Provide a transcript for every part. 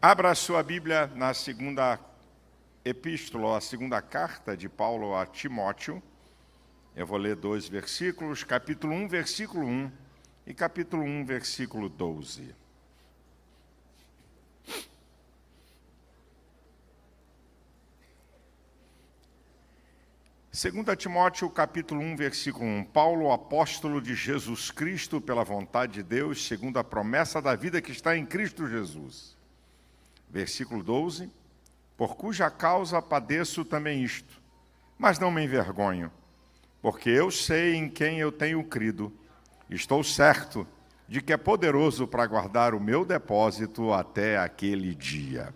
Abra a sua Bíblia na segunda epístola, a segunda carta de Paulo a Timóteo. Eu vou ler 2 versículos, capítulo 1, versículo 1 e capítulo 1, versículo 12. Segunda Timóteo, capítulo 1, versículo 1. Paulo, apóstolo de Jesus Cristo, pela vontade de Deus, segundo a promessa da vida que está em Cristo Jesus. Versículo 12. Por cuja causa padeço também isto, mas não me envergonho, porque eu sei em quem eu tenho crido. Estou certo de que é poderoso para guardar o meu depósito até aquele dia.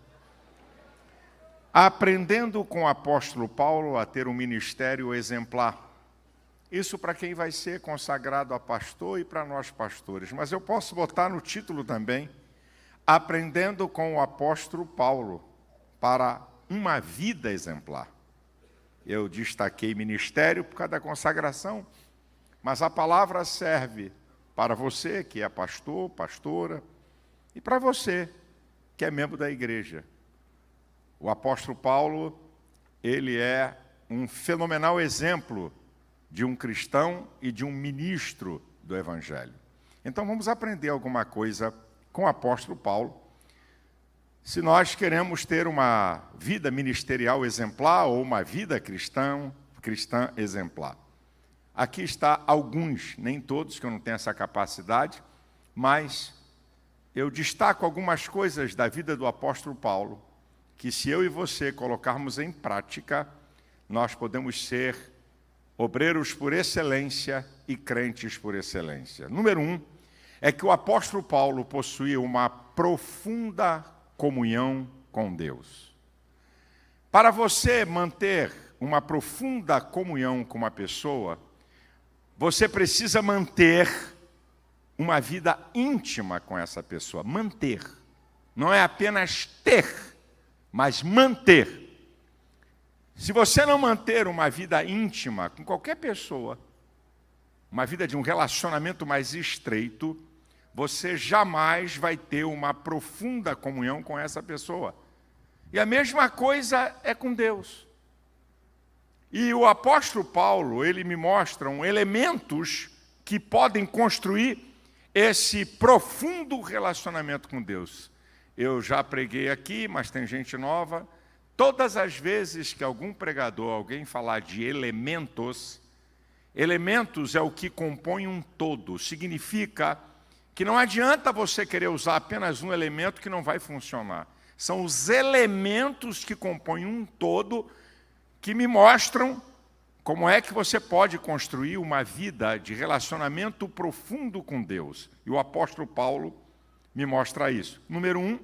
Aprendendo com o apóstolo Paulo a ter um ministério exemplar. Isso para quem vai ser consagrado a pastor e para nós pastores. Mas eu posso botar no título também, aprendendo com o apóstolo Paulo para uma vida exemplar. Eu destaquei ministério por causa da consagração, mas a palavra serve para você que é pastor, pastora, e para você que é membro da igreja. O apóstolo Paulo, ele é um fenomenal exemplo de um cristão e de um ministro do Evangelho. Então vamos aprender alguma coisa com o apóstolo Paulo. Se nós queremos ter uma vida ministerial exemplar ou uma vida cristã exemplar. Aqui está alguns, nem todos, que eu não tenho essa capacidade, mas eu destaco algumas coisas da vida do apóstolo Paulo, que se eu e você colocarmos em prática, nós podemos ser obreiros por excelência e crentes por excelência. Número 1, é que o apóstolo Paulo possuía uma profunda comunhão com Deus. Para você manter uma profunda comunhão com uma pessoa, você precisa manter uma vida íntima com essa pessoa. Manter. Não é apenas ter, mas manter. Se você não manter uma vida íntima com qualquer pessoa, uma vida de um relacionamento mais estreito, você jamais vai ter uma profunda comunhão com essa pessoa. E a mesma coisa é com Deus. E o apóstolo Paulo, ele me mostra elementos que podem construir esse profundo relacionamento com Deus. Eu já preguei aqui, mas tem gente nova. Todas as vezes que algum pregador, alguém falar de elementos, elementos é o que compõe um todo. Significa que não adianta você querer usar apenas um elemento que não vai funcionar. São os elementos que compõem um todo que me mostram como é que você pode construir uma vida de relacionamento profundo com Deus. E o apóstolo Paulo me mostra isso. Número 1,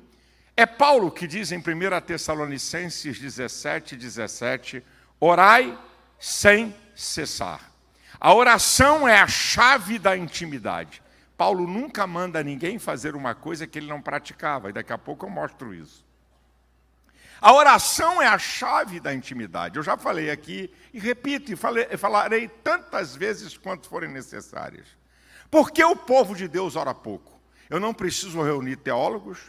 é Paulo que diz em 1 Tessalonicenses 17:17, orai sem cessar. A oração é a chave da intimidade. Paulo nunca manda ninguém fazer uma coisa que ele não praticava, e daqui a pouco eu mostro isso. A oração é a chave da intimidade. Eu já falei aqui, e repito, e falarei tantas vezes quanto forem necessárias. Por que o povo de Deus ora pouco? Eu não preciso reunir teólogos,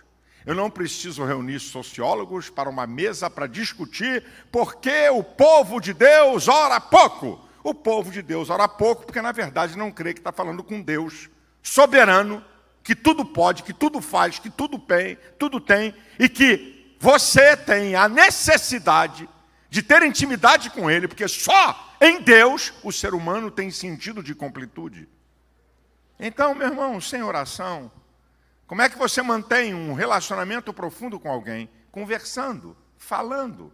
eu não preciso reunir sociólogos para uma mesa para discutir por que o povo de Deus ora pouco. O povo de Deus ora pouco porque, na verdade, não crê que está falando com Deus soberano, que tudo pode, que tudo faz, que tudo tem, e que você tem a necessidade de ter intimidade com Ele, porque só em Deus o ser humano tem sentido de completude. Então, meu irmão, sem oração, como é que você mantém um relacionamento profundo com alguém? Conversando, falando.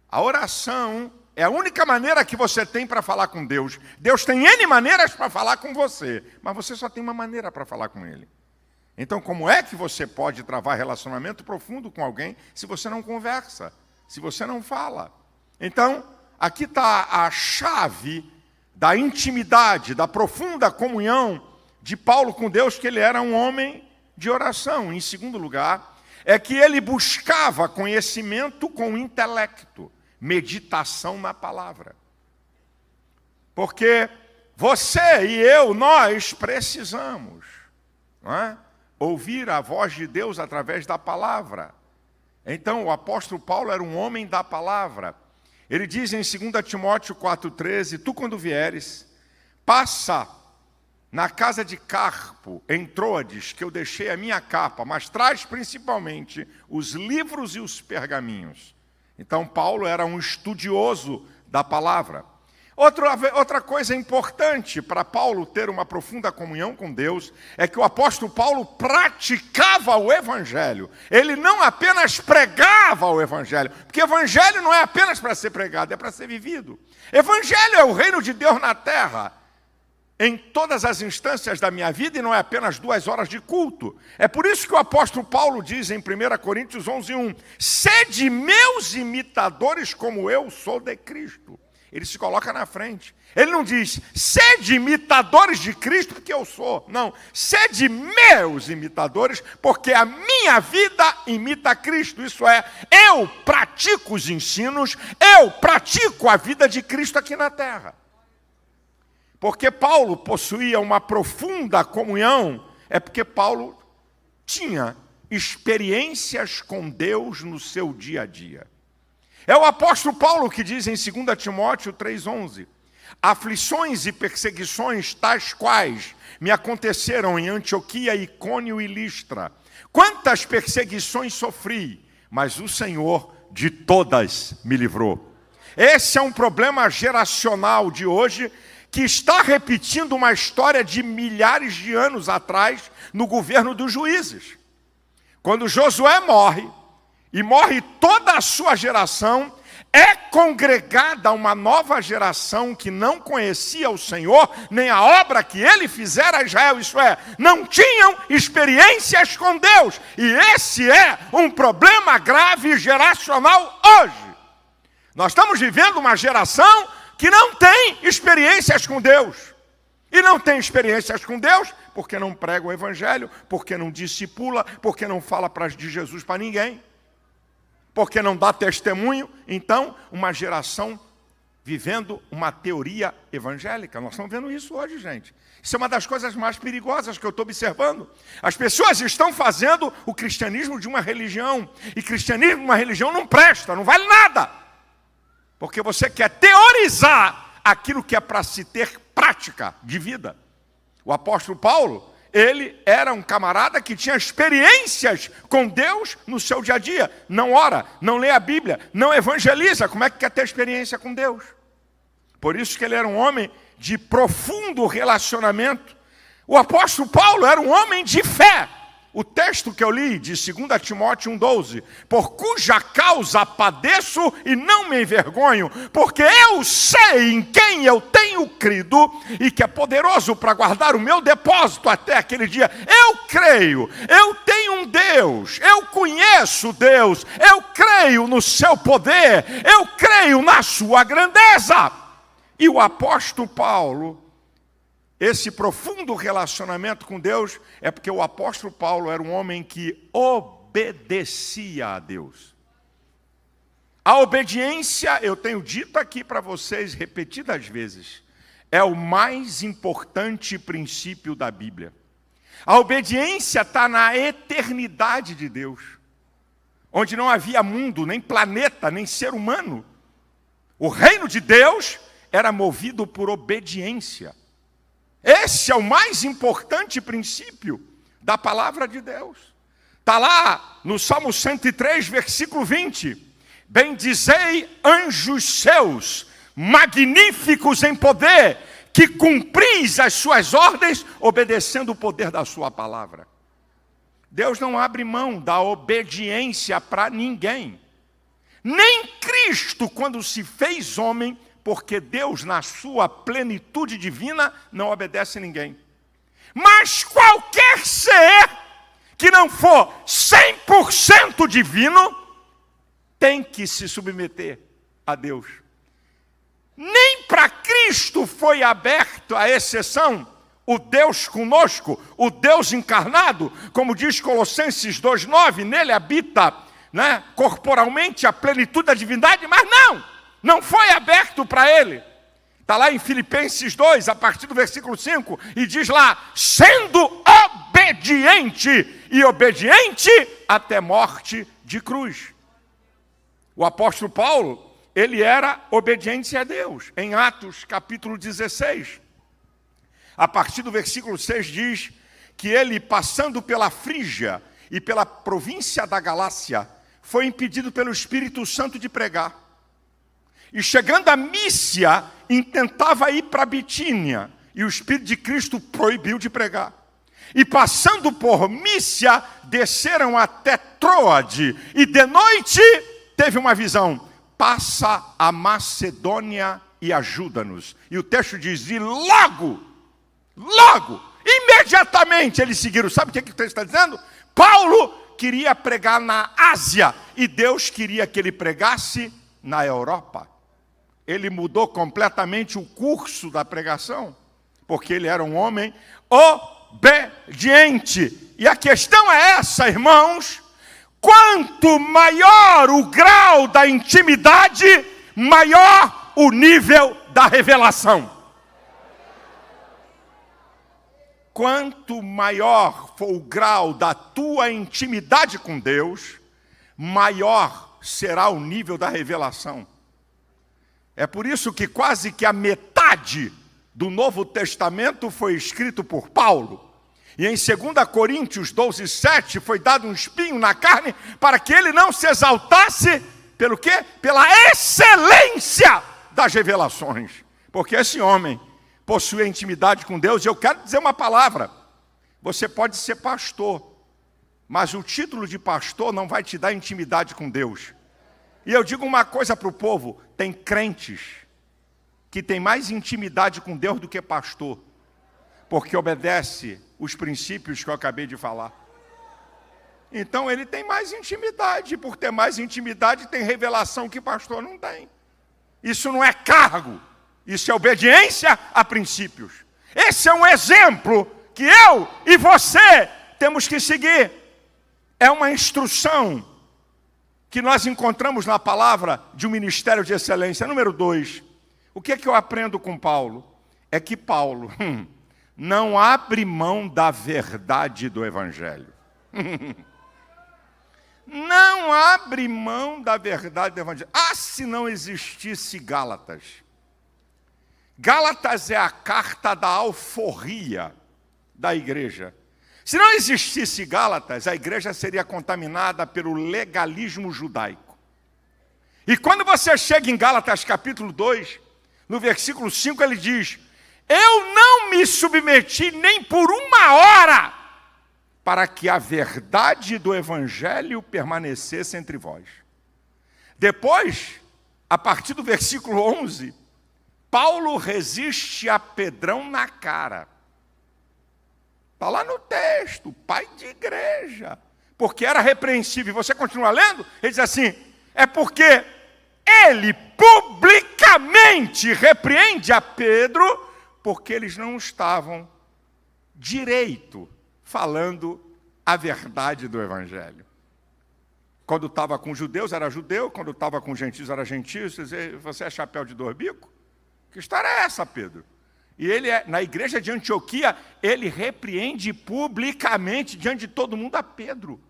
A oração é a única maneira que você tem para falar com Deus. Deus tem N maneiras para falar com você, mas você só tem uma maneira para falar com Ele. Então, como é que você pode travar relacionamento profundo com alguém se você não conversa, se você não fala? Então, aqui está a chave da intimidade, da profunda comunhão de Paulo com Deus, que ele era um homem de oração. Em segundo lugar, é que ele buscava conhecimento com intelecto. Meditação na palavra. Porque você e eu, nós precisamos, não é? Ouvir a voz de Deus através da palavra. Então, o apóstolo Paulo era um homem da palavra. Ele diz em 2 Timóteo 4,13, tu quando vieres, passa na casa de Carpo, em Troades, que eu deixei a minha capa, mas traz principalmente os livros e os pergaminhos. Então, Paulo era um estudioso da palavra. Outra coisa importante para Paulo ter uma profunda comunhão com Deus é que o apóstolo Paulo praticava o evangelho. Ele não apenas pregava o evangelho, porque o evangelho não é apenas para ser pregado, é para ser vivido. Evangelho é o reino de Deus na terra, em todas as instâncias da minha vida, e não é apenas 2 horas de culto. É por isso que o apóstolo Paulo diz em 1 Coríntios 11:1, sede meus imitadores como eu sou de Cristo. Ele se coloca na frente. Ele não diz, sede imitadores de Cristo, porque eu sou. Não, sede meus imitadores, porque a minha vida imita Cristo. Isso é, eu pratico os ensinos, eu pratico a vida de Cristo aqui na terra. Porque Paulo possuía uma profunda comunhão, é porque Paulo tinha experiências com Deus no seu dia a dia. É o apóstolo Paulo que diz em 2 Timóteo 3,11, aflições e perseguições tais quais me aconteceram em Antioquia, Icônio e Listra. Quantas perseguições sofri, mas o Senhor de todas me livrou. Esse é um problema geracional de hoje, que está repetindo uma história de milhares de anos atrás no governo dos juízes. Quando Josué morre, e morre toda a sua geração, é congregada uma nova geração que não conhecia o Senhor, nem a obra que ele fizera a Israel, isso é, não tinham experiências com Deus. E esse é um problema grave geracional hoje. Nós estamos vivendo uma geração que não tem experiências com Deus. E não tem experiências com Deus porque não prega o evangelho, porque não discipula, porque não fala de Jesus para ninguém, porque não dá testemunho. Então, uma geração vivendo uma teoria evangélica. Nós estamos vendo isso hoje, gente. Isso é uma das coisas mais perigosas que eu estou observando. As pessoas estão fazendo o cristianismo de uma religião. E cristianismo de uma religião não presta, não vale nada. Porque você quer teorizar aquilo que é para se ter prática de vida. O apóstolo Paulo, ele era um camarada que tinha experiências com Deus no seu dia a dia. Não ora, não lê a Bíblia, não evangeliza. Como é que quer ter experiência com Deus? Por isso que ele era um homem de profundo relacionamento. O apóstolo Paulo era um homem de fé. O texto que eu li de 2 Timóteo 1,12, por cuja causa padeço e não me envergonho, porque eu sei em quem eu tenho crido e que é poderoso para guardar o meu depósito até aquele dia. Eu creio, eu tenho um Deus, eu conheço Deus, eu creio no seu poder, eu creio na sua grandeza. E o apóstolo Paulo, esse profundo relacionamento com Deus, é porque o apóstolo Paulo era um homem que obedecia a Deus. A obediência, eu tenho dito aqui para vocês repetidas vezes, é o mais importante princípio da Bíblia. A obediência está na eternidade de Deus, onde não havia mundo, nem planeta, nem ser humano. O reino de Deus era movido por obediência. Esse é o mais importante princípio da palavra de Deus. Está lá no Salmo 103, versículo 20. Bendizei anjos seus, magníficos em poder, que cumpris as suas ordens, obedecendo o poder da sua palavra. Deus não abre mão da obediência para ninguém. Nem Cristo, quando se fez homem, porque Deus, na sua plenitude divina, não obedece a ninguém. Mas qualquer ser que não for 100% divino, tem que se submeter a Deus. Nem para Cristo foi aberto a exceção, o Deus conosco, o Deus encarnado, como diz Colossenses 2,9, nele habita, corporalmente a plenitude da divindade, mas não foi aberto para ele. Está lá em Filipenses 2, a partir do versículo 5, e diz lá, sendo obediente, e obediente até morte de cruz. O apóstolo Paulo, ele era obediente a Deus. Em Atos, capítulo 16, a partir do versículo 6 diz que ele, passando pela Frígia e pela província da Galácia, foi impedido pelo Espírito Santo de pregar. E chegando a Mísia, intentava ir para Bitínia, e o Espírito de Cristo proibiu de pregar. E passando por Mísia, desceram até Troade, e de noite teve uma visão: passa a Macedônia e ajuda-nos. E o texto diz: e logo, imediatamente eles seguiram. Sabe o que o texto está dizendo? Paulo queria pregar na Ásia, e Deus queria que ele pregasse na Europa. Ele mudou completamente o curso da pregação, porque ele era um homem obediente. E a questão é essa, irmãos: quanto maior o grau da intimidade, maior o nível da revelação. Quanto maior for o grau da tua intimidade com Deus, maior será o nível da revelação. É por isso que quase que a metade do Novo Testamento foi escrito por Paulo. E em 2 Coríntios 12:7 foi dado um espinho na carne para que ele não se exaltasse pelo quê? Pela excelência das revelações. Porque esse homem possui intimidade com Deus. E eu quero dizer uma palavra: você pode ser pastor, mas o título de pastor não vai te dar intimidade com Deus. E eu digo uma coisa para o povo: tem crentes que têm mais intimidade com Deus do que pastor, porque obedece os princípios que eu acabei de falar. Então ele tem mais intimidade, por ter mais intimidade tem revelação que pastor não tem. Isso não é cargo, isso é obediência a princípios. Esse é um exemplo que eu e você temos que seguir. É uma instrução que nós encontramos na palavra de um ministério de excelência. Número 2, o que é que eu aprendo com Paulo? É que Paulo não abre mão da verdade do Evangelho. Não abre mão da verdade do Evangelho. Ah, se não existisse Gálatas. Gálatas é a carta da alforria da igreja. Se não existisse Gálatas, a igreja seria contaminada pelo legalismo judaico. E quando você chega em Gálatas capítulo 2, no versículo 5, ele diz: eu não me submeti nem por uma hora para que a verdade do Evangelho permanecesse entre vós. Depois, a partir do versículo 11, Paulo resiste a Pedrão na cara. Está lá no texto, pai de igreja, porque era repreensível. E você continua lendo, ele diz assim: é porque ele publicamente repreende a Pedro, porque eles não estavam direito falando a verdade do Evangelho. Quando estava com judeus era judeu, quando estava com gentios era gentio. Você é chapéu de 2 bicos? Que história é essa, Pedro? E ele, na igreja de Antioquia, ele repreende publicamente, diante de todo mundo, a Pedro.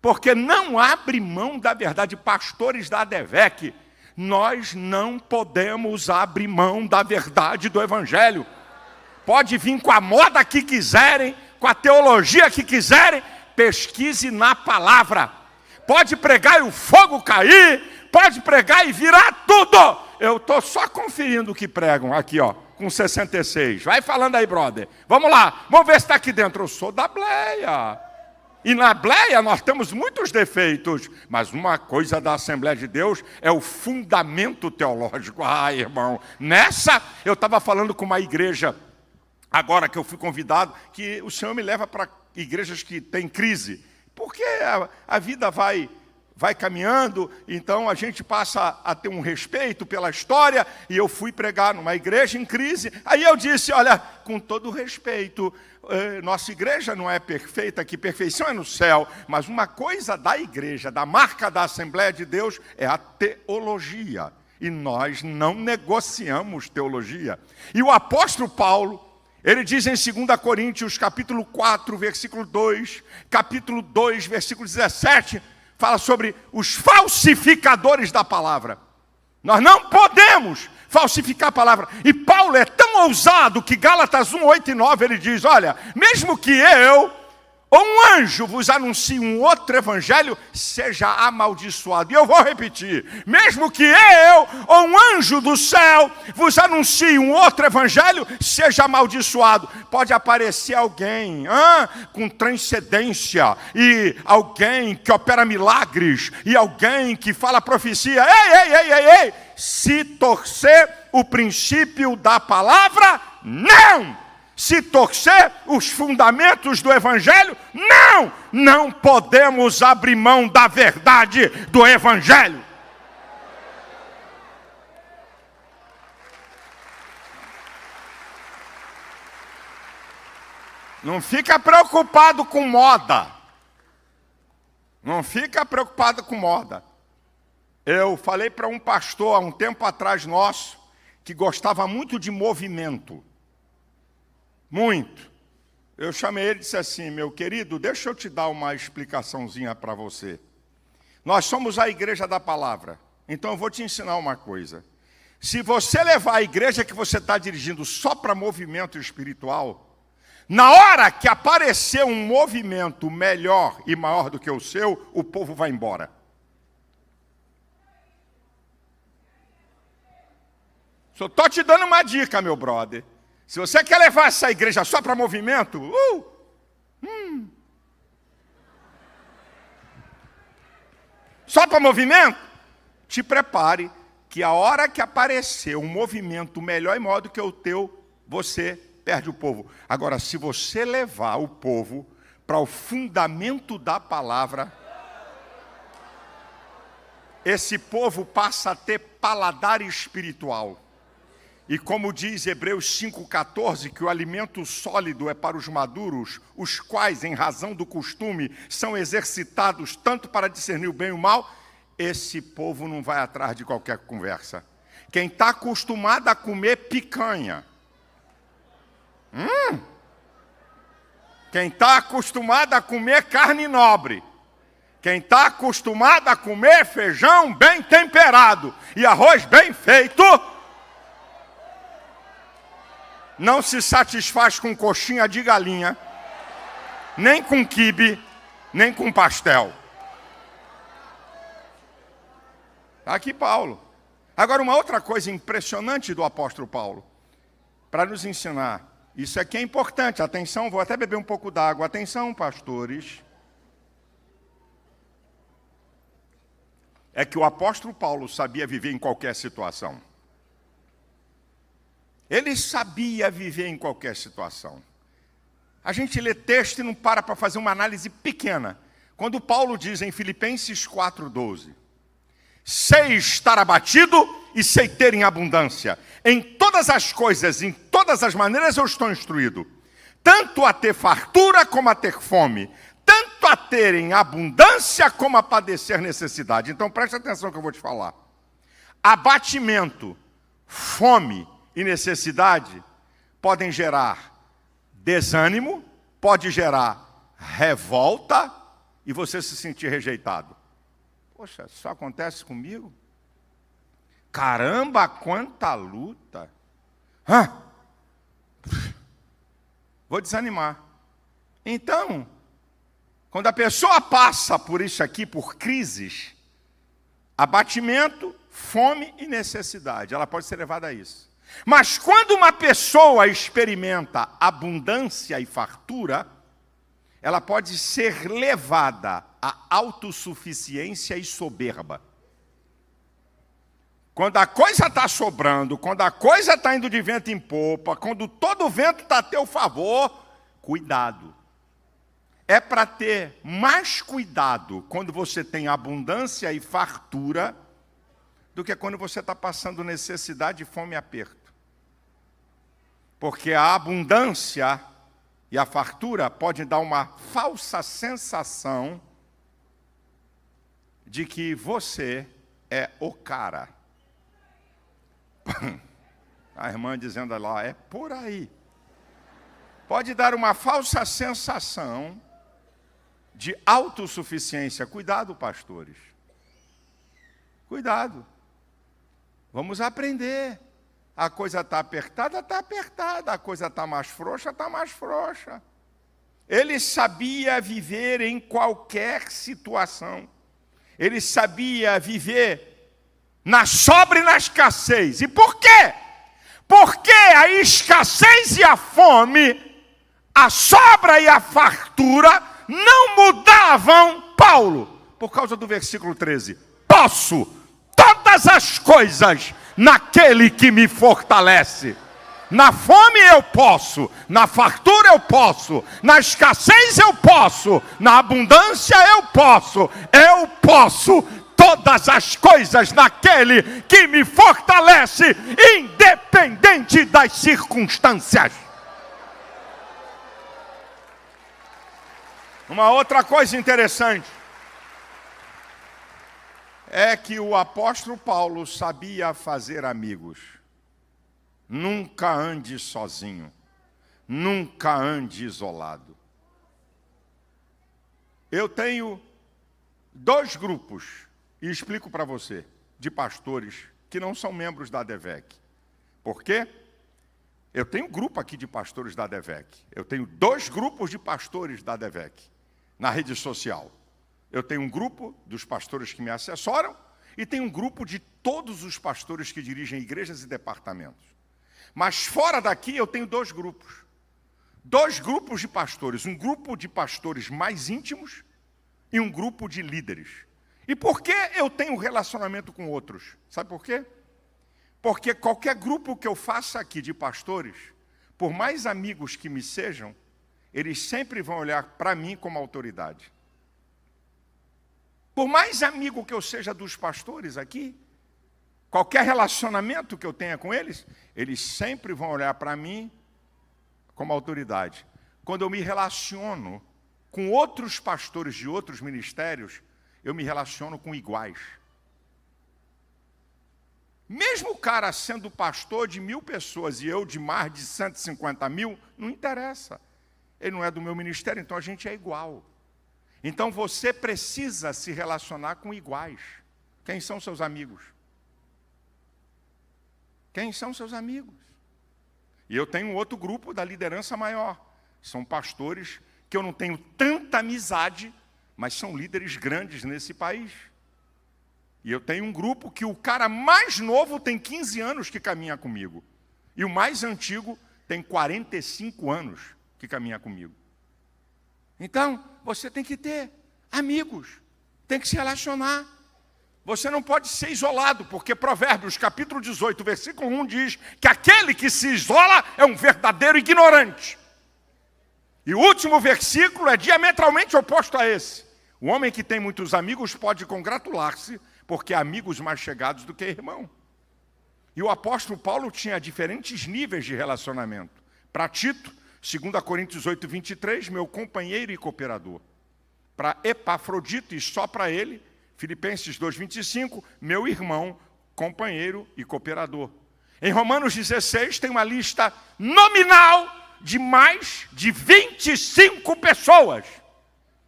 Porque não abre mão da verdade. Pastores da ADVEC, nós não podemos abrir mão da verdade do Evangelho. Pode vir com a moda que quiserem, com a teologia que quiserem, pesquise na palavra. Pode pregar e o fogo cair, pode pregar e virar tudo. Eu estou só conferindo o que pregam aqui, ó, com 66. Vai falando aí, brother. Vamos lá, vamos ver se está aqui dentro. Eu sou da Bleia. E na Bleia nós temos muitos defeitos, mas uma coisa da Assembleia de Deus é o fundamento teológico. Ah, irmão, nessa eu estava falando com uma igreja, agora que eu fui convidado, que o Senhor me leva para igrejas que têm crise, porque a vida vai caminhando, então a gente passa a ter um respeito pela história, e eu fui pregar numa igreja em crise. Aí eu disse: olha, com todo respeito, nossa igreja não é perfeita, que perfeição é no céu, mas uma coisa da igreja, da marca da Assembleia de Deus, é a teologia, e nós não negociamos teologia. E o apóstolo Paulo, ele diz em 2 Coríntios, capítulo 4, versículo 2, capítulo 2, versículo 17, fala sobre os falsificadores da palavra. Nós não podemos falsificar a palavra. E Paulo é tão ousado que Gálatas 1, 8 e 9 ele diz, olha, mesmo que eu ou um anjo vos anuncie um outro evangelho, seja amaldiçoado. E eu vou repetir, mesmo que eu ou um anjo do céu vos anuncie um outro evangelho, seja amaldiçoado. Pode aparecer alguém com transcendência, e alguém que opera milagres, e alguém que fala profecia. Ei, se torcer o princípio da palavra, não! Se torcer os fundamentos do Evangelho, não podemos abrir mão da verdade do Evangelho. Não fica preocupado com moda. Não fica preocupado com moda. Eu falei para um pastor há um tempo atrás nosso, que gostava muito de movimento. Muito. Eu chamei ele e disse assim, meu querido, deixa eu te dar uma explicaçãozinha para você. Nós somos a igreja da palavra, então eu vou te ensinar uma coisa. Se você levar a igreja que você está dirigindo só para movimento espiritual, na hora que aparecer um movimento melhor e maior do que o seu, o povo vai embora. Só estou te dando uma dica, meu brother. Se você quer levar essa igreja só para movimento, só para movimento, te prepare que a hora que aparecer um movimento melhor e maior do que o teu, você perde o povo. Agora, se você levar o povo para o fundamento da palavra, esse povo passa a ter paladar espiritual. E como diz Hebreus 5,14, que o alimento sólido é para os maduros, os quais, em razão do costume, são exercitados tanto para discernir o bem e o mal, esse povo não vai atrás de qualquer conversa. Quem está acostumado a comer picanha, quem está acostumado a comer carne nobre, quem está acostumado a comer feijão bem temperado e arroz bem feito, não se satisfaz com coxinha de galinha, nem com quibe, nem com pastel. Está aqui Paulo. Agora, uma outra coisa impressionante do apóstolo Paulo, para nos ensinar, isso aqui é importante, atenção, vou até beber um pouco d'água, atenção, pastores, é que o apóstolo Paulo sabia viver em qualquer situação. Ele sabia viver em qualquer situação. A gente lê texto e não para fazer uma análise pequena. Quando Paulo diz em Filipenses 4,12, sei estar abatido e sei ter em abundância. Em todas as coisas, em todas as maneiras eu estou instruído. Tanto a ter fartura como a ter fome. Tanto a ter em abundância como a padecer necessidade. Então preste atenção que eu vou te falar. Abatimento, fome e necessidade podem gerar desânimo, pode gerar revolta e você se sentir rejeitado. Poxa, isso acontece comigo? Caramba, quanta luta! Vou desanimar. Então, quando a pessoa passa por isso aqui, por crises, abatimento, fome e necessidade, ela pode ser levada a isso. Mas quando uma pessoa experimenta abundância e fartura, ela pode ser levada à autossuficiência e soberba. Quando a coisa está sobrando, quando a coisa está indo de vento em popa, quando todo o vento está a teu favor, cuidado. É para ter mais cuidado quando você tem abundância e fartura do que quando você está passando necessidade, fome e aperto. Porque a abundância e a fartura podem dar uma falsa sensação de que você é o cara. A irmã dizendo lá, é por aí. Pode dar uma falsa sensação de autossuficiência. Cuidado, pastores. Cuidado. Vamos aprender. A coisa está apertada, está apertada. A coisa está mais frouxa, está mais frouxa. Ele sabia viver em qualquer situação. Ele sabia viver na sobra e na escassez. E por quê? Porque a escassez e a fome, a sobra e a fartura não mudavam Paulo. Por causa do versículo 13. Posso todas as coisas naquele que me fortalece. Na fome eu posso, na fartura eu posso, na escassez eu posso, na abundância eu posso todas as coisas naquele que me fortalece, independente das circunstâncias. Uma outra coisa interessante é que o apóstolo Paulo sabia fazer amigos. Nunca ande sozinho, nunca ande isolado. Eu tenho 2 grupos, e explico para você, de pastores que não são membros da ADVEC. Por quê? Eu tenho um grupo aqui de pastores da ADVEC. Eu tenho 2 grupos de pastores da ADVEC na rede social. Eu tenho um grupo dos pastores que me assessoram e tenho um grupo de todos os pastores que dirigem igrejas e departamentos. Mas fora daqui eu tenho 2 grupos. 2 grupos de pastores. Um grupo de pastores mais íntimos e um grupo de líderes. E por que eu tenho relacionamento com outros? Sabe por quê? Porque qualquer grupo que eu faça aqui de pastores, por mais amigos que me sejam, eles sempre vão olhar para mim como autoridade. Por mais amigo que eu seja dos pastores aqui, qualquer relacionamento que eu tenha com eles, eles sempre vão olhar para mim como autoridade. Quando eu me relaciono com outros pastores de outros ministérios, eu me relaciono com iguais. Mesmo o cara sendo pastor de 1000 pessoas e eu de mais de 150 mil, não interessa. Ele não é do meu ministério, então a gente é igual. Então você precisa se relacionar com iguais. Quem são seus amigos? Quem são seus amigos? E eu tenho um outro grupo da liderança maior. São pastores que eu não tenho tanta amizade, mas são líderes grandes nesse país. E eu tenho um grupo que o cara mais novo tem 15 anos que caminha comigo. E o mais antigo tem 45 anos que caminha comigo. Então, você tem que ter amigos, tem que se relacionar. Você não pode ser isolado, porque Provérbios, capítulo 18, versículo 1 diz que aquele que se isola é um verdadeiro ignorante. E o último versículo é diametralmente oposto a esse. O homem que tem muitos amigos pode congratular-se, porque há amigos mais chegados do que irmão. E o apóstolo Paulo tinha diferentes níveis de relacionamento. Para Tito, 2 Coríntios 8, 23, meu companheiro e cooperador. Para Epafrodito, e só para ele, Filipenses 2, 25, meu irmão, companheiro e cooperador. Em Romanos 16 tem uma lista nominal de mais de 25 pessoas,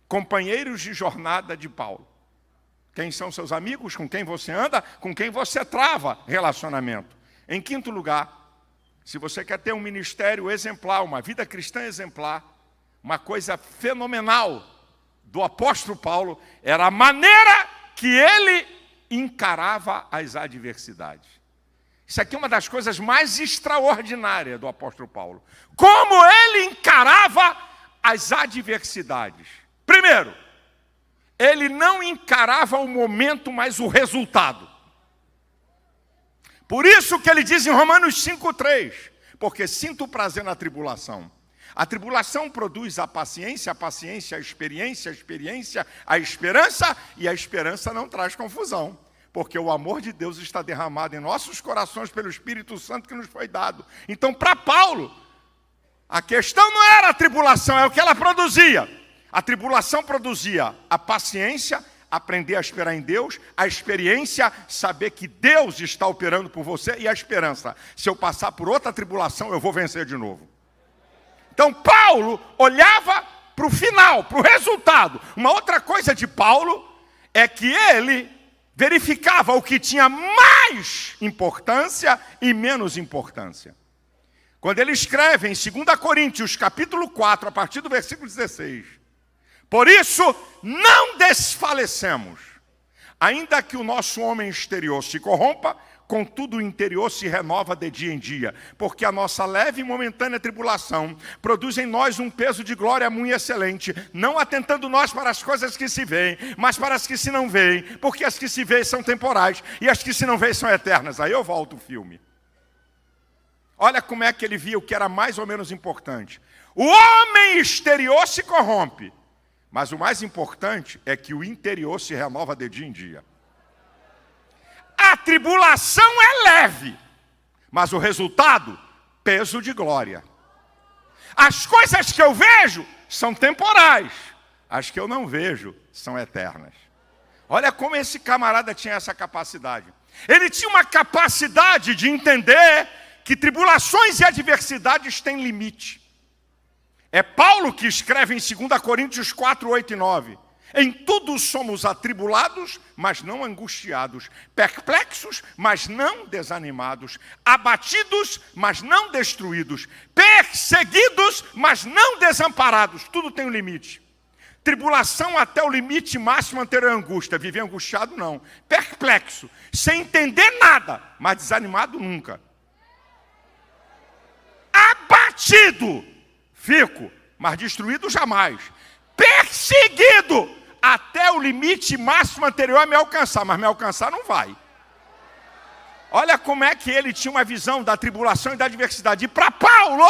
companheiros de jornada de Paulo. Quem são seus amigos? Com quem você anda? Com quem você trava relacionamento? Em quinto lugar, se você quer ter um ministério exemplar, uma vida cristã exemplar, uma coisa fenomenal do apóstolo Paulo era a maneira que ele encarava as adversidades. Isso aqui é uma das coisas mais extraordinárias do apóstolo Paulo. Como ele encarava as adversidades. Primeiro, ele não encarava o momento, mas o resultado. Por isso que ele diz em Romanos 5,3, porque sinto prazer na tribulação. A tribulação produz a paciência a experiência a esperança, e a esperança não traz confusão, porque o amor de Deus está derramado em nossos corações pelo Espírito Santo que nos foi dado. Então, para Paulo, a questão não era a tribulação, é o que ela produzia. A tribulação produzia a paciência, aprender a esperar em Deus, a experiência, saber que Deus está operando por você, e a esperança, se eu passar por outra tribulação, eu vou vencer de novo. Então Paulo olhava para o final, para o resultado. Uma outra coisa de Paulo é que ele verificava o que tinha mais importância e menos importância. Quando ele escreve em 2 Coríntios, capítulo 4, a partir do versículo 16, por isso não desfalecemos, ainda que o nosso homem exterior se corrompa, contudo o interior se renova de dia em dia, porque a nossa leve e momentânea tribulação produz em nós um peso de glória muito excelente, não atentando nós para as coisas que se veem, mas para as que se não veem, porque as que se veem são temporais e as que se não veem são eternas. Aí eu volto o filme. Olha como é que ele via o que era mais ou menos importante. O homem exterior se corrompe, mas o mais importante é que o interior se renova de dia em dia. A tribulação é leve, mas o resultado, peso de glória. As coisas que eu vejo são temporais, as que eu não vejo são eternas. Olha como esse camarada tinha essa capacidade. Ele tinha uma capacidade de entender que tribulações e adversidades têm limite. É Paulo que escreve em 2 Coríntios 4, 8 e 9. Em tudo somos atribulados, mas não angustiados, perplexos, mas não desanimados, abatidos, mas não destruídos, perseguidos, mas não desamparados. Tudo tem um limite. Tribulação até o limite máximo anterior à angústia. Viver angustiado não. Perplexo, sem entender nada, mas desanimado nunca. Abatido, fico, mas destruído jamais. Perseguido, até o limite máximo anterior a me alcançar, mas me alcançar não vai. Olha como é que ele tinha uma visão da tribulação e da adversidade. E para Paulo,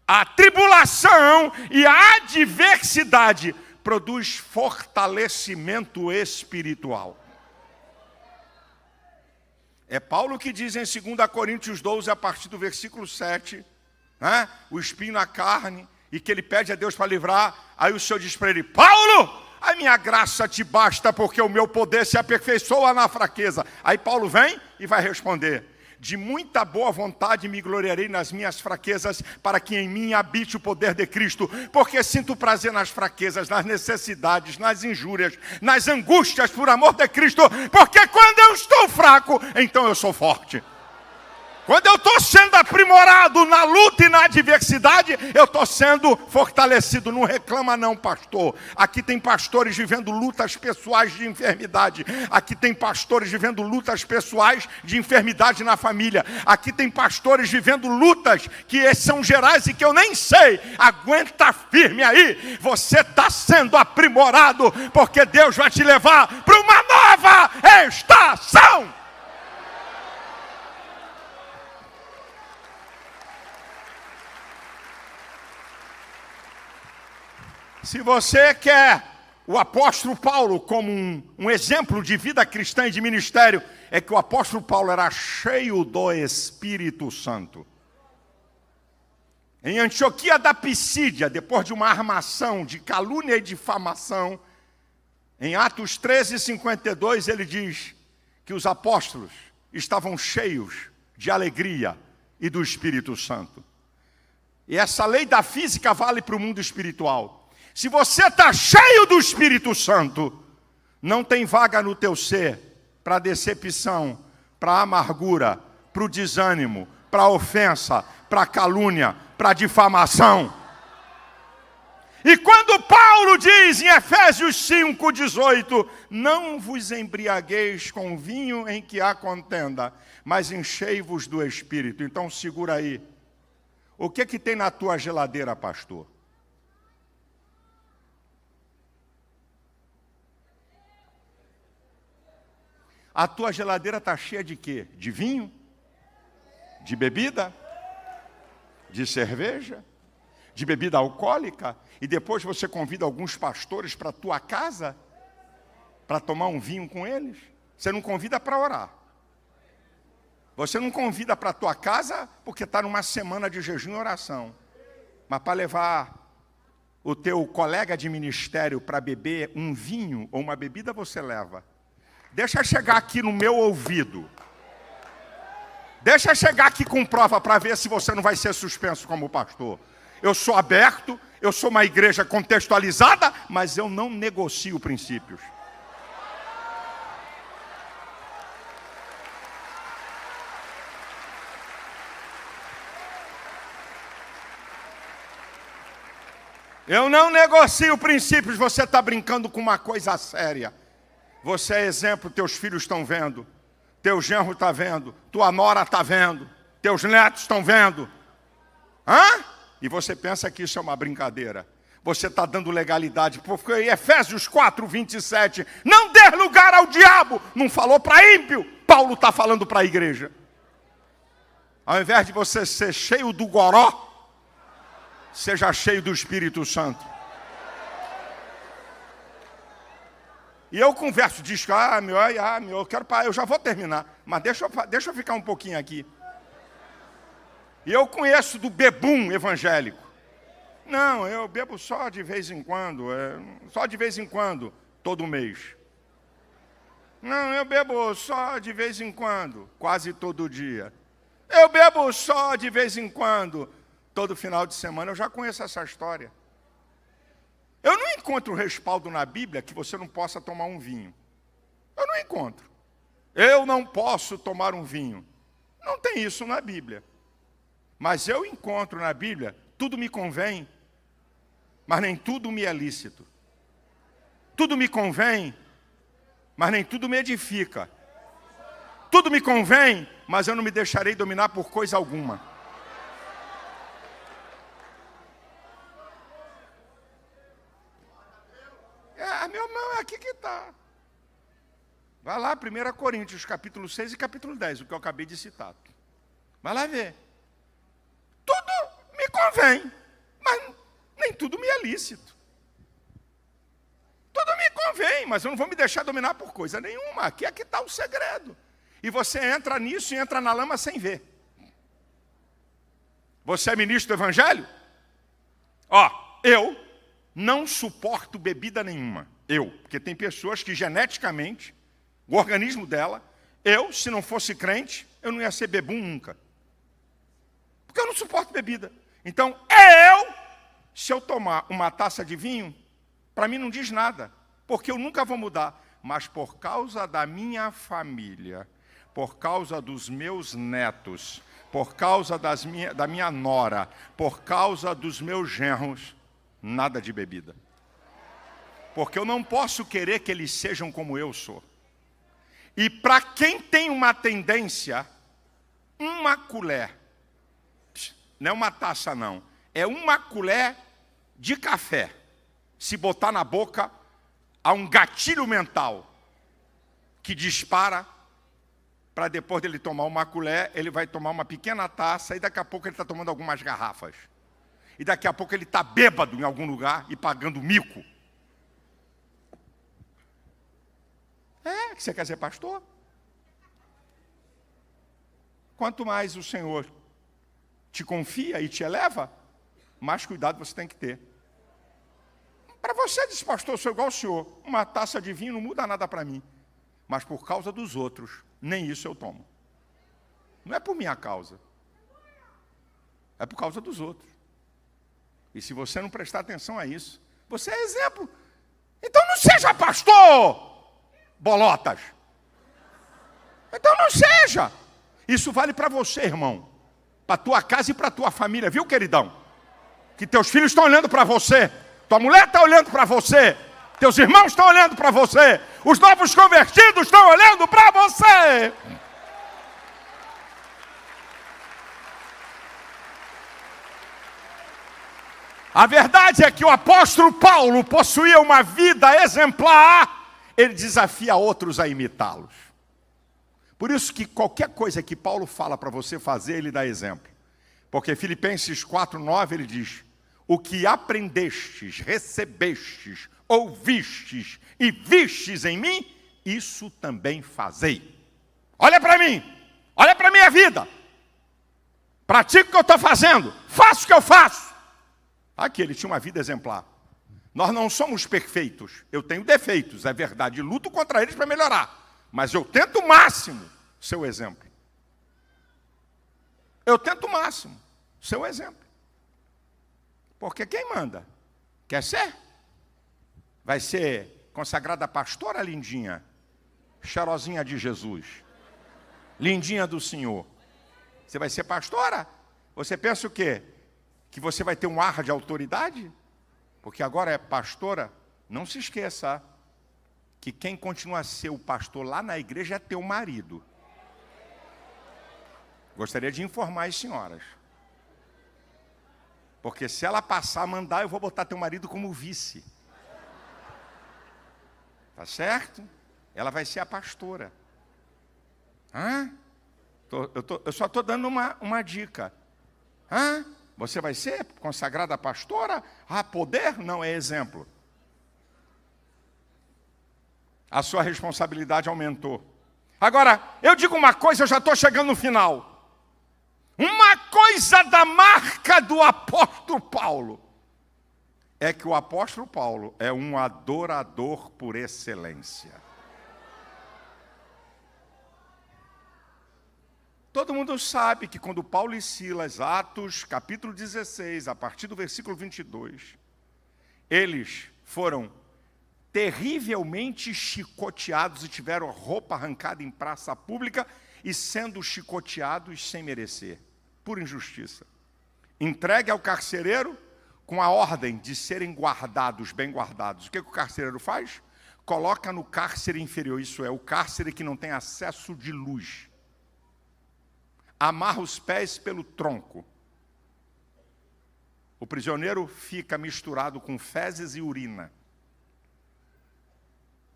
a tribulação e a adversidade produz fortalecimento espiritual. É Paulo que diz em 2 Coríntios 12, a partir do versículo 7, né, o espinho na carne, e que ele pede a Deus para livrar. Aí o Senhor diz para ele: Paulo, a minha graça te basta, porque o meu poder se aperfeiçoa na fraqueza. Aí Paulo vem e vai responder: de muita boa vontade me gloriarei nas minhas fraquezas, para que em mim habite o poder de Cristo, porque sinto prazer nas fraquezas, nas necessidades, nas injúrias, nas angústias por amor de Cristo, porque quando eu estou fraco, então eu sou forte. Quando eu estou sendo aprimorado na luta e na adversidade, eu estou sendo fortalecido. Não reclama não, pastor. Aqui tem pastores vivendo lutas pessoais de enfermidade. Aqui tem pastores vivendo lutas pessoais de enfermidade na família. Aqui tem pastores vivendo lutas que são gerais e que eu nem sei. Aguenta firme aí. Você está sendo aprimorado, porque Deus vai te levar para uma nova estação. Se você quer o apóstolo Paulo como um exemplo de vida cristã e de ministério, é que o apóstolo Paulo era cheio do Espírito Santo. Em Antioquia da Pisídia, depois de uma armação de calúnia e difamação, em Atos 13:52, ele diz que os apóstolos estavam cheios de alegria e do Espírito Santo. E essa lei da física vale para o mundo espiritual. Se você está cheio do Espírito Santo, não tem vaga no teu ser para decepção, para amargura, para o desânimo, para a ofensa, para a calúnia, para a difamação. E quando Paulo diz em Efésios 5:18, não vos embriagueis com vinho em que há contenda, mas enchei-vos do Espírito. Então segura aí. O que tem na tua geladeira, pastor? A tua geladeira está cheia de quê? De vinho? De bebida? De cerveja? De bebida alcoólica? E depois você convida alguns pastores para a tua casa para tomar um vinho com eles? Você não convida para orar. Você não convida para a tua casa porque está numa semana de jejum e oração. Mas para levar o teu colega de ministério para beber um vinho ou uma bebida, você leva. Deixa chegar aqui no meu ouvido. Deixa chegar aqui com prova para ver se você não vai ser suspenso como pastor. Eu sou aberto, Eu sou uma igreja contextualizada, mas eu não negocio princípios. Eu não negocio princípios. Você está brincando com uma coisa séria. Você é exemplo, teus filhos estão vendo. Teu genro está vendo. Tua nora está vendo. Teus netos estão vendo. E você pensa que isso é uma brincadeira. Você está dando legalidade. Porque Efésios 4:27, não dê lugar ao diabo. Não falou para ímpio. Paulo está falando para a igreja. Ao invés de você ser cheio do goró, seja cheio do Espírito Santo. E eu converso, diz que, eu quero parar, eu já vou terminar, mas deixa eu ficar um pouquinho aqui. E eu conheço do bebum evangélico. Não, eu bebo só de vez em quando, todo mês. Não, eu bebo só de vez em quando, quase todo dia. Eu bebo só de vez em quando, todo final de semana. Eu já conheço essa história. Eu não encontro respaldo na Bíblia que você não possa tomar um vinho. Eu não encontro. Eu não posso tomar um vinho. Não tem isso na Bíblia. Mas eu encontro na Bíblia, tudo me convém, mas nem tudo me é lícito. Tudo me convém, mas nem tudo me edifica. Tudo me convém, mas eu não me deixarei dominar por coisa alguma. Meu irmão, é aqui que está. Vai lá, 1 Coríntios, capítulo 6 e capítulo 10, o que eu acabei de citar. Vai lá ver. Tudo me convém, mas nem tudo me é lícito. Tudo me convém, mas eu não vou me deixar dominar por coisa nenhuma. Aqui é que está o segredo. E você entra nisso e entra na lama sem ver. Você é ministro do Evangelho? Eu não suporto bebida nenhuma. Porque tem pessoas que geneticamente, o organismo dela, se não fosse crente, eu não ia ser bebum nunca. Porque eu não suporto bebida. Então, se eu tomar uma taça de vinho, para mim não diz nada, porque eu nunca vou mudar. Mas por causa da minha família, por causa dos meus netos, por causa da minha nora, por causa dos meus genros, nada de bebida. Porque eu não posso querer que eles sejam como eu sou. E para quem tem uma tendência, uma colher, não é uma taça não, é uma colher de café, se botar na boca, há um gatilho mental que dispara, para depois dele tomar uma colher, ele vai tomar uma pequena taça, e daqui a pouco ele está tomando algumas garrafas. E daqui a pouco ele está bêbado em algum lugar e pagando mico. Que você quer ser pastor? Quanto mais o Senhor te confia e te eleva, mais cuidado você tem que ter. Para você, diz, pastor, eu sou igual ao senhor. Uma taça de vinho não muda nada para mim. Mas por causa dos outros, nem isso eu tomo. Não é por minha causa. É por causa dos outros. E se você não prestar atenção a isso, você é exemplo. Então não seja pastor, bolotas. Então não seja. Isso vale para você, irmão. Para tua casa e para tua família, viu, queridão? Que teus filhos estão olhando para você. Tua mulher está olhando para você. Teus irmãos estão olhando para você. Os novos convertidos estão olhando para você. A verdade é que o apóstolo Paulo possuía uma vida exemplar. Ele desafia outros a imitá-los. Por isso que qualquer coisa que Paulo fala para você fazer, ele dá exemplo. Porque Filipenses 4:9 ele diz: o que aprendestes, recebestes, ouvistes e vistes em mim, isso também fazei. Olha para mim, olha para a minha vida. Pratico o que eu estou fazendo, faço o que eu faço. Aqui ele tinha uma vida exemplar. Nós não somos perfeitos, eu tenho defeitos, é verdade, luto contra eles para melhorar. Mas eu tento o máximo ser o exemplo. Eu tento o máximo ser o exemplo. Porque quem manda Quer ser? Vai ser consagrada pastora, lindinha? Cheirosinha de Jesus. Lindinha do Senhor. Você vai ser pastora? Você pensa o quê? Que você vai ter um ar de autoridade? Porque agora é pastora. Não se esqueça que quem continua a ser o pastor lá na igreja é teu marido. Gostaria de informar as senhoras. Porque se ela passar a mandar, eu vou botar teu marido como vice. Tá certo? Ela vai ser a pastora. Hã? Eu só estou dando uma dica. Hã? Você vai ser consagrada pastora? Ah, poder? Não, é exemplo. A sua responsabilidade aumentou. Agora, eu digo uma coisa, eu já estou chegando no final. Uma coisa da marca do apóstolo Paulo é que o apóstolo Paulo é um adorador por excelência. Todo mundo sabe que quando Paulo e Silas, Atos, capítulo 16, a partir do versículo 22, eles foram terrivelmente chicoteados e tiveram roupa arrancada em praça pública e sendo chicoteados sem merecer, por injustiça. Entregue ao carcereiro com a ordem de serem guardados, bem guardados. O que o carcereiro faz? Coloca no cárcere inferior, isso é, o cárcere que não tem acesso de luz. Amarra os pés pelo tronco. O prisioneiro fica misturado com fezes e urina.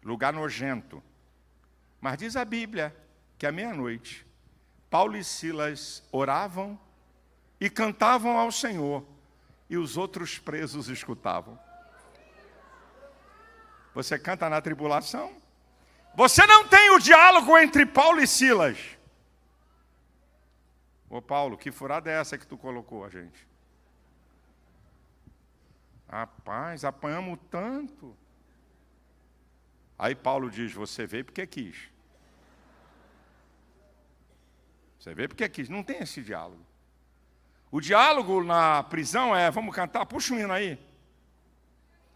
Lugar nojento. Mas diz a Bíblia que à meia-noite, Paulo e Silas oravam e cantavam ao Senhor, e os outros presos escutavam. Você canta na tribulação? Você não tem o diálogo entre Paulo e Silas. Ô Paulo, que furada é essa que tu colocou a gente? Rapaz, apanhamos tanto. Aí Paulo diz, você veio porque quis. Você veio porque quis. Não tem esse diálogo. O diálogo na prisão é, vamos cantar, puxa um hino aí.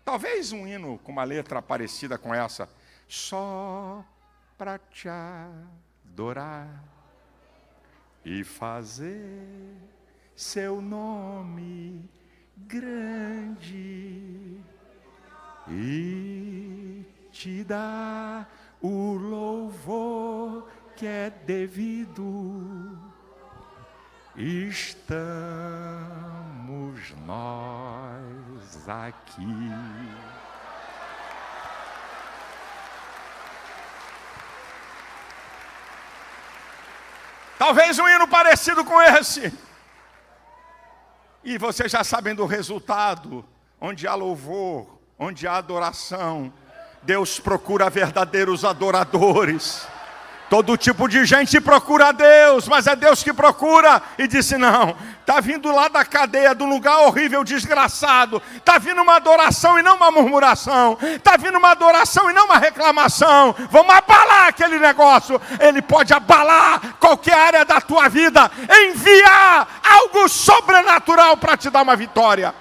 Talvez um hino com uma letra parecida com essa. Só para te adorar e fazer seu nome grande e te dar o louvor que é devido. Estamos nós aqui. Talvez um hino parecido com esse. E vocês já sabem do resultado. Onde há louvor, onde há adoração, Deus procura verdadeiros adoradores. Todo tipo de gente procura a Deus, mas é Deus que procura. E disse, não, está vindo lá da cadeia, do lugar horrível, desgraçado. Está vindo uma adoração e não uma murmuração. Está vindo uma adoração e não uma reclamação. Vamos abalar aquele negócio. Ele pode abalar qualquer área da tua vida. Enviar algo sobrenatural para te dar uma vitória.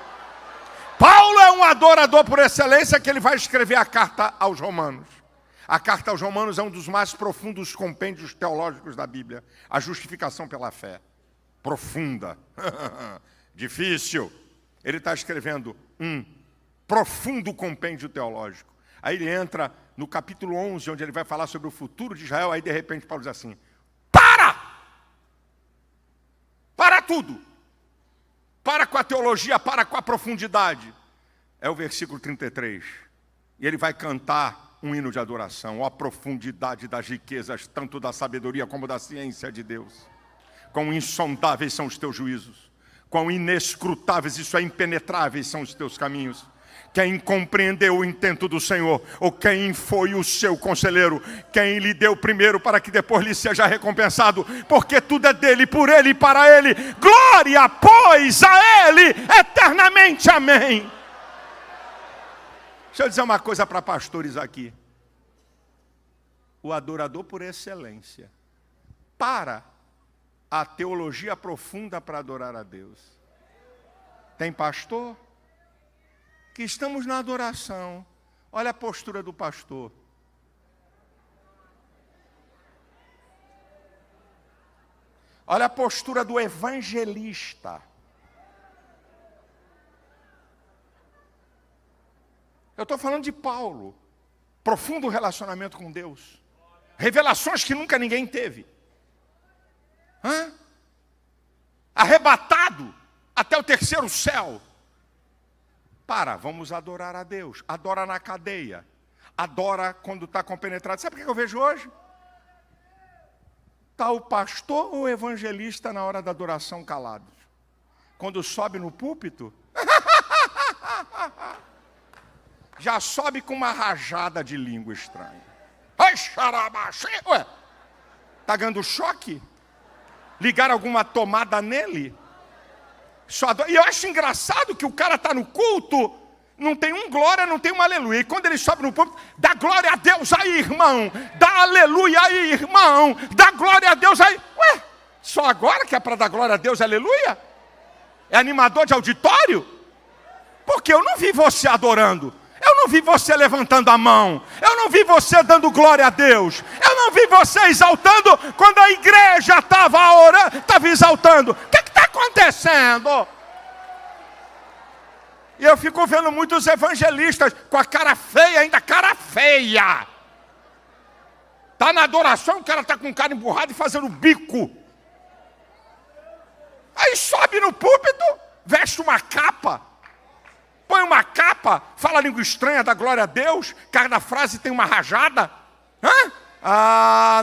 Paulo é um adorador por excelência, que ele vai escrever a carta aos Romanos. A carta aos Romanos é um dos mais profundos compêndios teológicos da Bíblia. A justificação pela fé. Profunda. Difícil. Ele está escrevendo um profundo compêndio teológico. Aí ele entra no capítulo 11, onde ele vai falar sobre o futuro de Israel. Aí de repente Paulo diz assim, para! Para tudo! Para com a teologia, para com a profundidade. É o versículo 33. E ele vai cantar um hino de adoração, a profundidade das riquezas, tanto da sabedoria como da ciência de Deus. Quão insondáveis são os teus juízos, quão inescrutáveis, isso é, impenetráveis são os teus caminhos. Quem compreendeu o intento do Senhor, ou quem foi o seu conselheiro, quem lhe deu primeiro para que depois lhe seja recompensado, porque tudo é dele, por ele e para ele. Glória, pois, a ele eternamente. Amém. Deixa eu dizer uma coisa para pastores aqui. O adorador por excelência para a teologia profunda para adorar a Deus. Tem pastor? que estamos na adoração. Olha a postura do pastor. Olha a postura do evangelista. Eu estou falando de Paulo. Profundo relacionamento com Deus. Revelações que nunca ninguém teve. Arrebatado até o terceiro céu. Vamos adorar a Deus. Adora na cadeia. Adora quando está compenetrado. Sabe o que eu vejo hoje? Está o pastor ou o evangelista na hora da adoração calados. Quando sobe no púlpito, já sobe com uma rajada de língua estranha. Ué, está ganhando choque? Ligaram alguma tomada nele? E eu acho engraçado que o cara está no culto, não tem um glória, não tem um aleluia. E quando ele sobe no púlpito, dá glória a Deus aí, irmão. Dá aleluia aí, irmão. Dá glória a Deus aí. Ué, só agora que é para dar glória a Deus, aleluia? É animador de auditório? Porque eu não vi você adorando. Eu não vi você levantando a mão. Eu não vi você dando glória a Deus. Eu não vi você exaltando quando a igreja estava orando, estava exaltando. O que está acontecendo? E eu fico vendo muitos evangelistas com a cara feia, ainda cara feia. Está na adoração, o cara está com cara emburrado e fazendo bico. Aí sobe no púlpito, veste uma capa. Põe uma capa, fala a língua estranha, dá glória a Deus, cada frase tem uma rajada.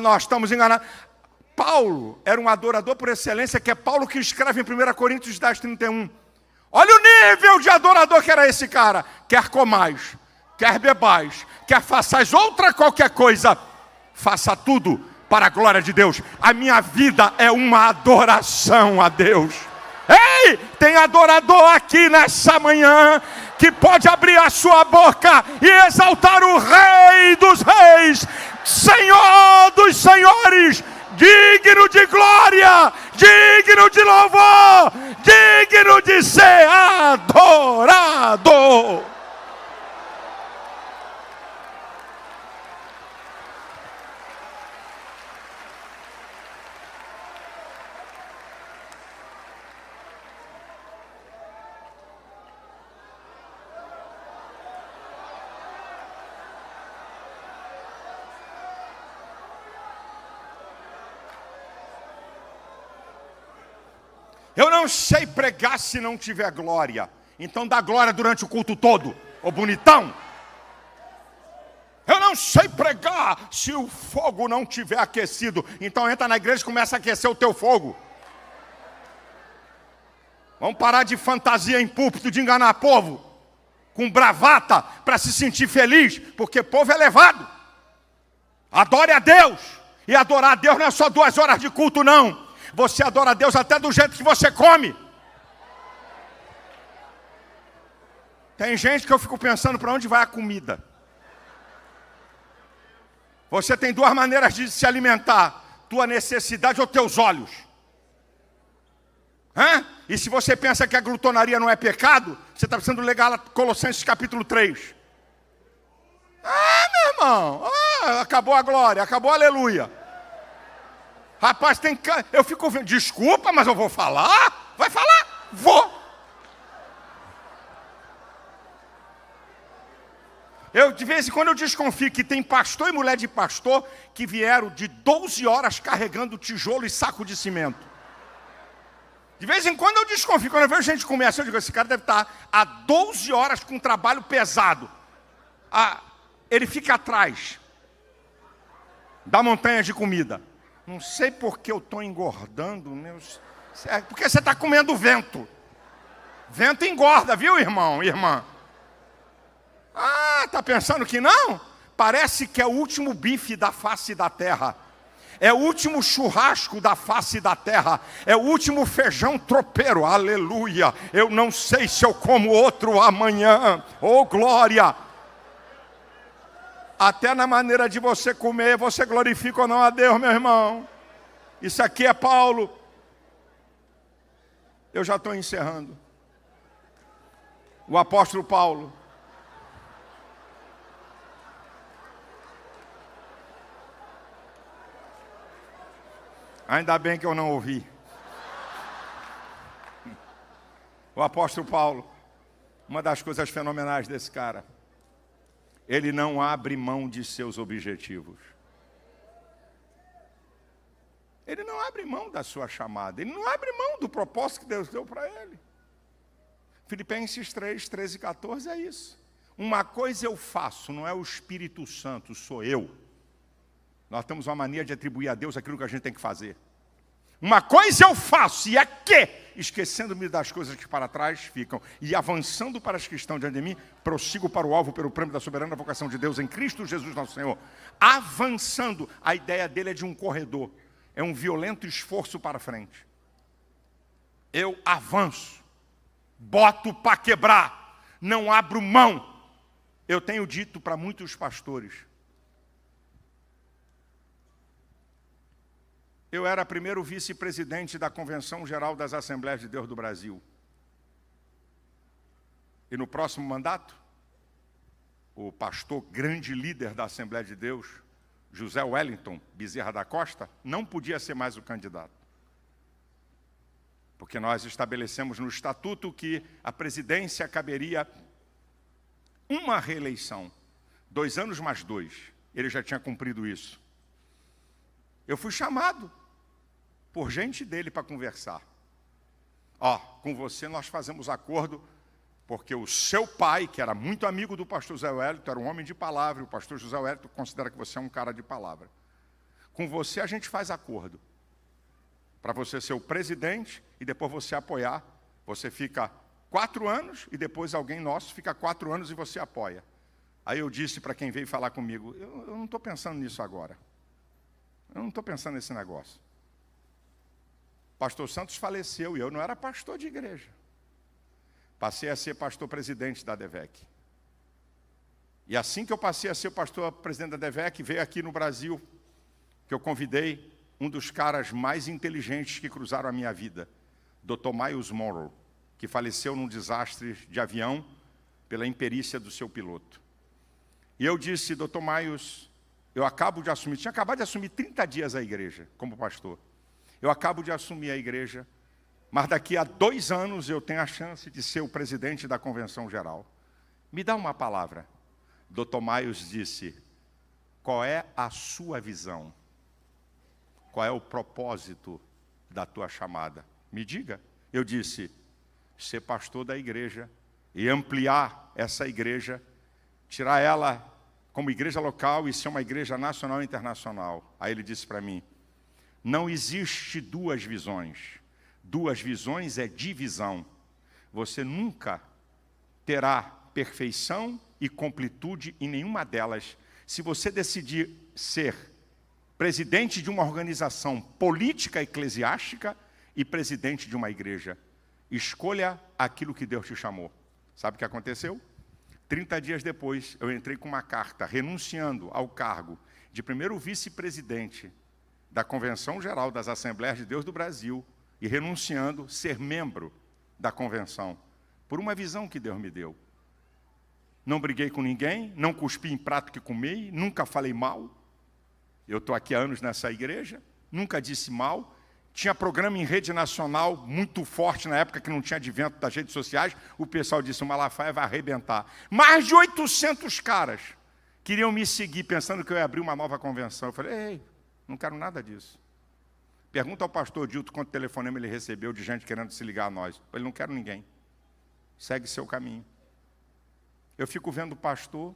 Nós estamos enganados. Paulo era um adorador por excelência, que é Paulo que escreve em 1 Coríntios 10:31. Olha o nível de adorador que era esse cara. Quer comais, quer bebais, quer façais outra qualquer coisa, faça tudo para a glória de Deus. A minha vida é uma adoração a Deus. Ei, tem adorador aqui nessa manhã que pode abrir a sua boca e exaltar o Rei dos Reis, Senhor dos Senhores, digno de glória, digno de louvor, digno de ser adorado. Eu não sei pregar se não tiver glória. Então dá glória durante o culto todo, ô bonitão. Eu não sei pregar se o fogo não tiver aquecido. Então entra na igreja e começa a aquecer o teu fogo. Vamos parar de fantasia em púlpito, de enganar povo com bravata para se sentir feliz, porque povo é levado. Adore a Deus. E adorar a Deus não é só 2 horas de culto, não. Você adora a Deus até do jeito que você come. Tem gente que eu fico pensando para onde vai a comida. Você tem 2 maneiras de se alimentar: tua necessidade ou teus olhos. E se você pensa que a glutonaria não é pecado, você está precisando ler Colossenses capítulo 3. Meu irmão, acabou a glória, acabou a aleluia. Rapaz, eu fico vendo, desculpa, mas eu vou falar? Vai falar? Vou. De vez em quando eu desconfio que tem pastor e mulher de pastor que vieram de 12 horas carregando tijolo e saco de cimento. De vez em quando eu desconfio, quando eu vejo gente começar, eu digo, esse cara deve estar há 12 horas com um trabalho pesado. Ele fica atrás da montanha de comida. Não sei por que eu estou engordando, porque você está comendo vento. Vento engorda, viu, irmão, irmã? Está pensando que não? Parece que é o último bife da face da terra. É o último churrasco da face da terra. É o último feijão tropeiro. Aleluia. Eu não sei se eu como outro amanhã. Oh, glória. Até na maneira de você comer, você glorifica ou não a Deus, meu irmão. Isso aqui é Paulo. Eu já estou encerrando. O apóstolo Paulo. Ainda bem que eu não ouvi. O apóstolo Paulo, uma das coisas fenomenais desse cara, ele não abre mão de seus objetivos. Ele não abre mão da sua chamada, ele não abre mão do propósito que Deus deu para ele. Filipenses 3, 13 e 14 é isso. Uma coisa eu faço, não é o Espírito Santo, sou eu. Nós temos uma mania de atribuir a Deus aquilo que a gente tem que fazer. Uma coisa eu faço, e é que, esquecendo-me das coisas que para trás ficam, e avançando para as que estão diante de mim, prossigo para o alvo pelo prêmio da soberana vocação de Deus em Cristo Jesus nosso Senhor. Avançando, a ideia dele é de um corredor, é um violento esforço para frente. Eu avanço, boto para quebrar, não abro mão. Eu tenho dito para muitos pastores, eu era primeiro vice-presidente da Convenção Geral das Assembleias de Deus do Brasil. E no próximo mandato, o pastor grande líder da Assembleia de Deus, José Wellington Bezerra da Costa, não podia ser mais o candidato. Porque nós estabelecemos no estatuto que a presidência caberia uma reeleição, 2 anos mais 2. Ele já tinha cumprido isso. Eu fui chamado por gente dele para conversar. Com você nós fazemos acordo, porque o seu pai, que era muito amigo do pastor José Wellington, era um homem de palavra, e o pastor José Wellington considera que você é um cara de palavra. Com você a gente faz acordo, para você ser o presidente e depois você apoiar. Você fica 4 anos e depois alguém nosso fica 4 anos e você apoia. Aí eu disse para quem veio falar comigo, eu não estou pensando nisso agora. Eu não estou pensando nesse negócio. Pastor Santos faleceu e eu não era pastor de igreja. Passei a ser pastor-presidente da DEVEC. E assim que eu passei a ser pastor-presidente da DEVEC, veio aqui no Brasil, que eu convidei um dos caras mais inteligentes que cruzaram a minha vida, Dr. Miles Monroe, que faleceu num desastre de avião pela imperícia do seu piloto. E eu disse, Dr. Miles, eu acabo de assumir, tinha acabado de assumir 30 dias a igreja, como pastor. Eu acabo de assumir a igreja, mas daqui a 2 anos eu tenho a chance de ser o presidente da Convenção Geral. Me dá uma palavra. Dr. Miles disse, qual é a sua visão? Qual é o propósito da tua chamada? Me diga. Eu disse, ser pastor da igreja e ampliar essa igreja, tirar ela como igreja local e ser uma igreja nacional e internacional. Aí ele disse para mim, não existe 2 visões. 2 visões é divisão. Você nunca terá perfeição e completude em nenhuma delas. Se você decidir ser presidente de uma organização política eclesiástica e presidente de uma igreja, escolha aquilo que Deus te chamou. Sabe o que aconteceu? 30 dias depois, eu entrei com uma carta renunciando ao cargo de primeiro vice-presidente da Convenção Geral das Assembleias de Deus do Brasil e renunciando ser membro da convenção, por uma visão que Deus me deu. Não briguei com ninguém, não cuspi em prato que comi, nunca falei mal. Eu estou aqui há anos nessa igreja, nunca disse mal. Tinha programa em rede nacional muito forte na época que não tinha advento das redes sociais. O pessoal disse, o Malafaia vai arrebentar. Mais de 800 caras queriam me seguir pensando que eu ia abrir uma nova convenção. Eu falei, ei, não quero nada disso. Pergunta ao pastor Dilton quanto telefonema ele recebeu de gente querendo se ligar a nós. Ele não quer ninguém. Segue seu caminho. Eu fico vendo o pastor,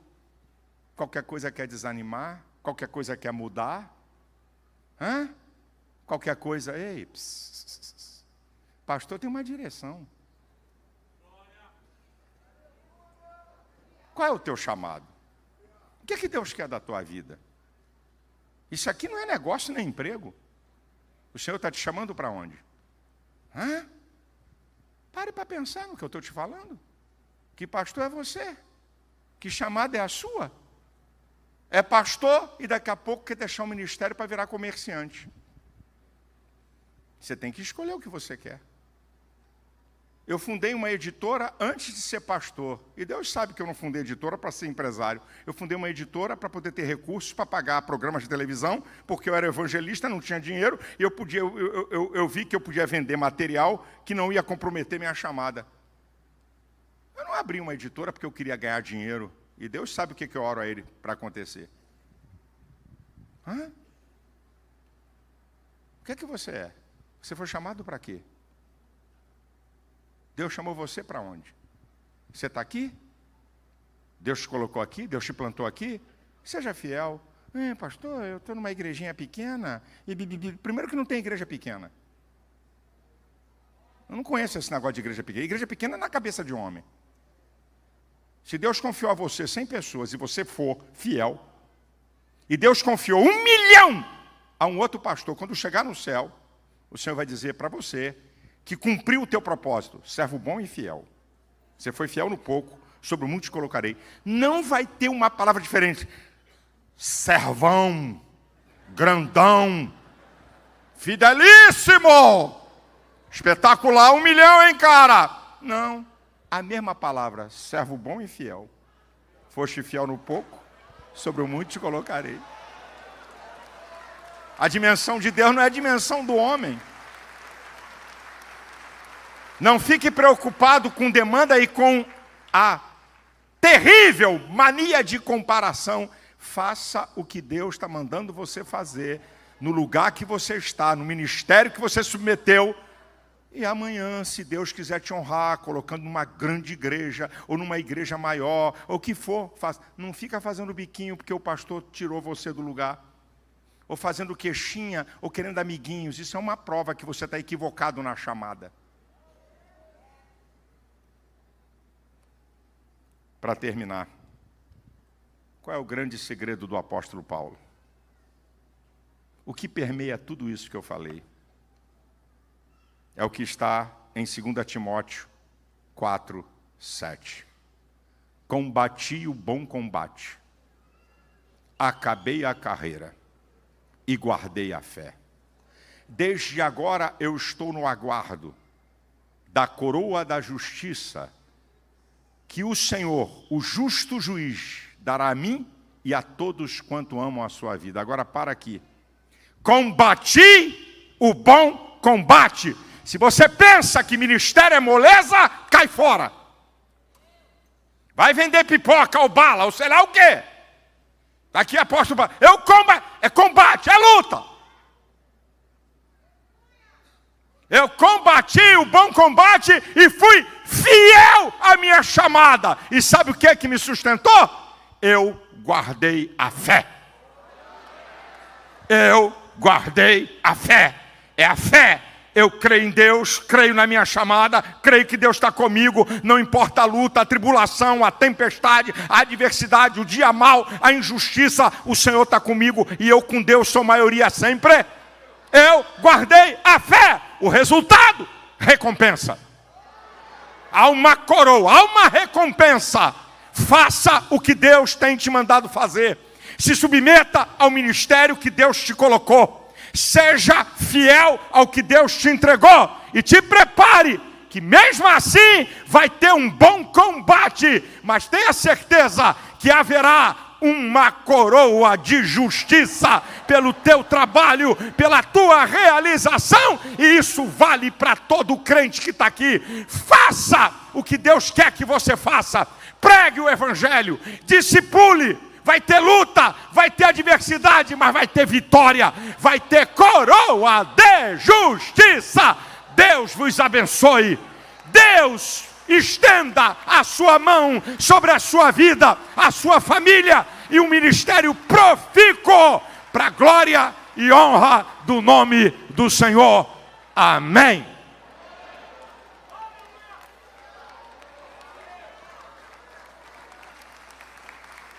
qualquer coisa quer desanimar, qualquer coisa quer mudar. Qualquer coisa, ei, pastor tem uma direção. Qual é o teu chamado? O que é que Deus quer da tua vida? Isso aqui não é negócio nem emprego. O Senhor está te chamando para onde? Pare para pensar no que eu estou te falando. Que pastor é você? Que chamada é a sua? É pastor e daqui a pouco quer deixar o ministério para virar comerciante. Você tem que escolher o que você quer. Eu fundei uma editora antes de ser pastor. E Deus sabe que eu não fundei editora para ser empresário. Eu fundei uma editora para poder ter recursos para pagar programas de televisão, porque eu era evangelista, não tinha dinheiro, e eu vi que eu podia vender material que não ia comprometer minha chamada. Eu não abri uma editora porque eu queria ganhar dinheiro. E Deus sabe o que eu oro a Ele para acontecer. Hã? O que é que você é? Você foi chamado para quê? Deus chamou você para onde? Você está aqui? Deus te colocou aqui? Deus te plantou aqui? Seja fiel. Pastor, eu estou numa igrejinha pequena. Primeiro que não tem igreja pequena. Eu não conheço esse negócio de igreja pequena. Igreja pequena é na cabeça de um homem. Se Deus confiou a você 100 pessoas e você for fiel, e Deus confiou 1 milhão a um outro pastor, quando chegar no céu, o Senhor vai dizer para você que cumpriu o teu propósito, servo bom e fiel. Você foi fiel no pouco, sobre o muito te colocarei. Não vai ter uma palavra diferente. Servão, grandão, fidelíssimo, espetacular, 1 milhão, hein, cara? Não, a mesma palavra, servo bom e fiel. Foste fiel no pouco, sobre o muito te colocarei. A dimensão de Deus não é a dimensão do homem. Não fique preocupado com demanda e com a terrível mania de comparação. Faça o que Deus está mandando você fazer, no lugar que você está, no ministério que você submeteu. E amanhã, se Deus quiser te honrar, colocando numa grande igreja, ou numa igreja maior, ou o que for, faça. Não fica fazendo biquinho porque o pastor tirou você do lugar. Ou fazendo queixinha, ou querendo amiguinhos. Isso é uma prova que você está equivocado na chamada. Para terminar, qual é o grande segredo do apóstolo Paulo? O que permeia tudo isso que eu falei? É o que está em 2 Timóteo 4, 7. Combati o bom combate, acabei a carreira e guardei a fé. Desde agora eu estou no aguardo da coroa da justiça, que o Senhor, o justo juiz, dará a mim e a todos quanto amam a sua vida. Agora para aqui. Combati o bom combate. Se você pensa que ministério é moleza, cai fora. Vai vender pipoca ou bala, ou sei lá o quê. Aqui apóstolo Paulo. É combate, é luta. Eu combati o bom combate e fui fiel à minha chamada. E sabe o que é que me sustentou? Eu guardei a fé. Eu guardei a fé. É a fé. Eu creio em Deus, creio na minha chamada, creio que Deus está comigo, não importa a luta, a tribulação, a tempestade, a adversidade, o dia mau, a injustiça, o Senhor está comigo e eu com Deus sou maioria sempre. Eu guardei a fé. O resultado, recompensa. Há uma coroa, há uma recompensa. Faça o que Deus tem te mandado fazer. Se submeta ao ministério que Deus te colocou. Seja fiel ao que Deus te entregou. E te prepare, que mesmo assim vai ter um bom combate. Mas tenha certeza que haverá uma coroa de justiça pelo teu trabalho, pela tua realização, e isso vale para todo crente que está aqui. Faça o que Deus quer que você faça, pregue o evangelho, discipule, vai ter luta, vai ter adversidade, mas vai ter vitória, vai ter coroa de justiça. Deus vos abençoe. Deus estenda a sua mão sobre a sua vida, a sua família e um ministério profícuo para a glória e honra do nome do Senhor. Amém.